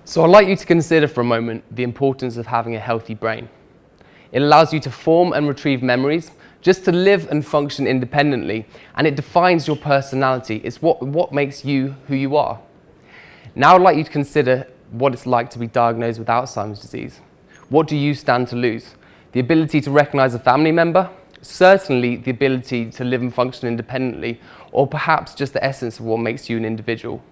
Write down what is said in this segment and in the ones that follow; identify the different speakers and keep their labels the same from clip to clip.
Speaker 1: So I'd like you to consider for a moment the importance of having a healthy brain. It allows you to form and retrieve memories, just to live and function independently, and it defines your personality. It's what makes you who you are. Now I'd like you to consider what it's like to be diagnosed with Alzheimer's disease. What do you stand to lose? The ability to recognize a family member? Certainly the ability to live and function independently, or perhaps just the essence of what makes you an individual.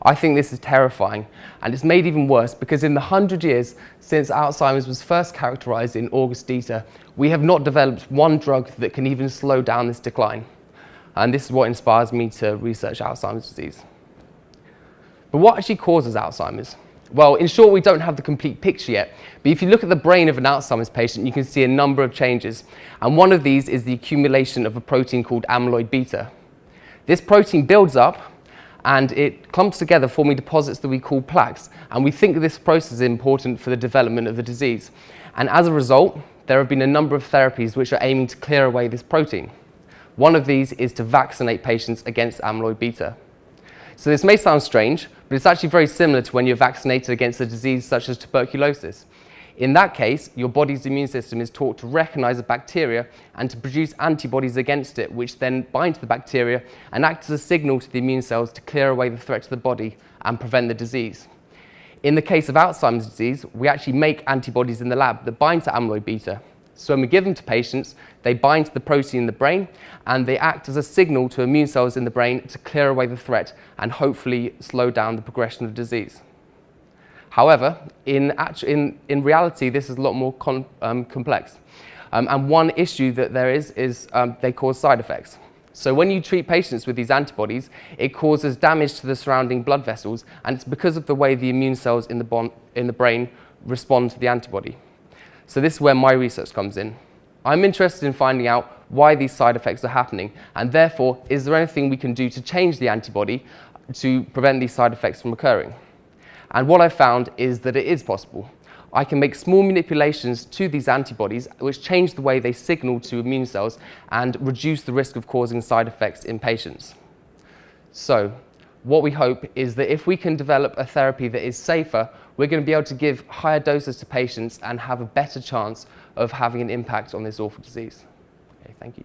Speaker 1: I think this is terrifying, and it's made even worse because in the 100 years since Alzheimer's was first characterized in August Dieter, we have not developed one drug that can even slow down this decline. And this is what inspires me to research Alzheimer's disease. But what actually causes Alzheimer's? Well, in short, we don't have the complete picture yet, but if you look at the brain of an Alzheimer's patient, you can see a number of changes, and one of these is the accumulation of a protein called amyloid beta. This protein builds up, and it clumps together, forming deposits that we call plaques, and we think this process is important for the development of the disease. And as a result, there have been a number of therapies which are aiming to clear away this protein. One of these is to vaccinate patients against amyloid beta. So this may sound strange, but it's actually very similar to when you're vaccinated against a disease such as tuberculosis. In that case, your body's immune system is taught to recognize a bacteria and to produce antibodies against it, which then bind to the bacteria and act as a signal to the immune cells to clear away the threat to the body and prevent the disease. In the case of Alzheimer's disease, we actually make antibodies in the lab that bind to amyloid beta. So when we give them to patients, they bind to the protein in the brain and they act as a signal to immune cells in the brain to clear away the threat and hopefully slow down the progression of disease. However, in reality, this is a lot more complex. And one issue that there is they cause side effects. So when you treat patients with these antibodies, it causes damage to the surrounding blood vessels, and it's because of the way the immune cells in the brain respond to the antibody. So this is where my research comes in. I'm interested in finding out why these side effects are happening, and therefore, is there anything we can do to change the antibody to prevent these side effects from occurring? And what I found is that it is possible. I can make small manipulations to these antibodies which change the way they signal to immune cells and reduce the risk of causing side effects in patients. So what we hope is that if we can develop a therapy that is safer, we're going to be able to give higher doses to patients and have a better chance of having an impact on this awful disease. Okay, thank you.